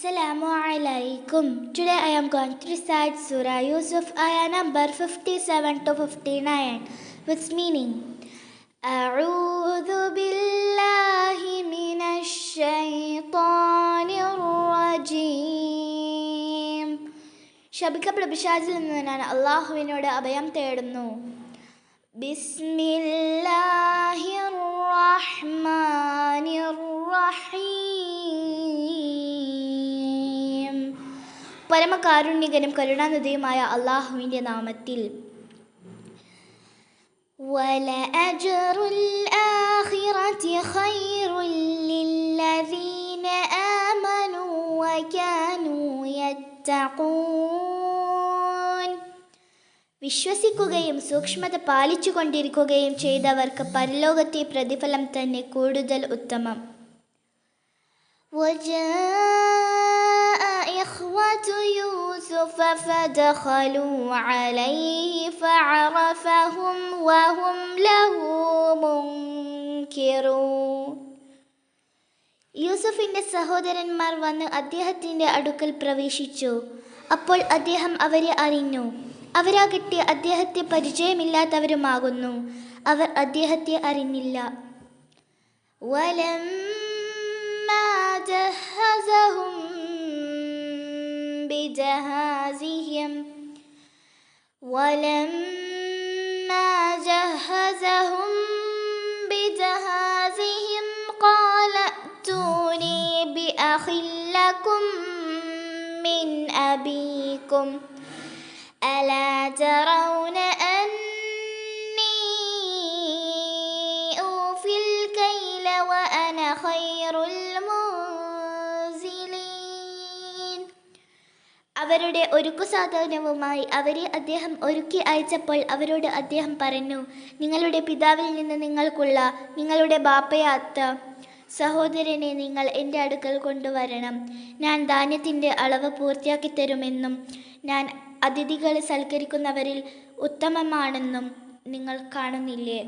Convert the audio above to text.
Assalamu alaikum. Today I am going to recite Surah Yusuf, ayah number 57 to 59, with meaning. A'udhu billahi minash shaitanir rajim. ശപിക്കപ്പെട്ട പിശാചിൽ നിന്ന് ഞാൻ അല്ലാഹുവിനോട് അഭയം തേടുന്നു. ബിസ്മില്ലാഹിർ റഹ്മാനിർ റഹീം. പരമകാരുണ്യകനും കരുണാനിധിയുമായ അല്ലാഹുവിൻ്റെ നാമത്തിൽ. വലഅജ്റുൽ ആഖിറതി ഖൈറുൽ ലില്ലദീന ആമനൂ വകാനൂ യത്തഖൂൻ. വിശ്വസിക്കുകയും സൂക്ഷ്മത പാലിച്ചുകൊണ്ടിരിക്കുകയും ചെയ്തവർക്ക് പരലോകത്തെ പ്രതിഫലം തന്നെ കൂടുതൽ ഉത്തമം. وجاء إخوة يوسف فدخلوا عليه فعرفهم وهم له منكرون. യൂസുഫിൻ്റെ സഹോദരന്മാർ വന്ന് അദ്ദേഹത്തിൻ്റെ അടുക്കൽ പ്രവേശിച്ചു. അപ്പോൾ അദ്ദേഹം അവരെ അറിഞ്ഞു. അവരാകട്ടെ അദ്ദേഹത്തെ പരിചയമില്ലാത്തവരുമാകുന്നു. അവർ അദ്ദേഹത്തെ അറിഞ്ഞില്ല. ولما جهزهم بجهازهم قال ائتوني بأخ لكم من أبيكم ألا ترون أني أوفي الكيل وأنا خير المنزلين. അവരുടെ ഒരുക്കു സാധനവുമായി അവരെ അദ്ദേഹം ഒരുക്കി അയച്ചപ്പോൾ അവരോട് അദ്ദേഹം പറഞ്ഞു, നിങ്ങളുടെ പിതാവിൽ നിന്ന് നിങ്ങളുടെ ബാപ്പയാത്ത സഹോദരനെ നിങ്ങൾ എൻ്റെ അടുക്കൽ കൊണ്ടുവരണം. ഞാൻ ധാന്യത്തിൻ്റെ അളവ് പൂർത്തിയാക്കി തരുമെന്നും ഞാൻ അതിഥികളെ സൽക്കരിക്കുന്നവരിൽ ഉത്തമമാണെന്നും നിങ്ങൾ കാണുന്നില്ലേ?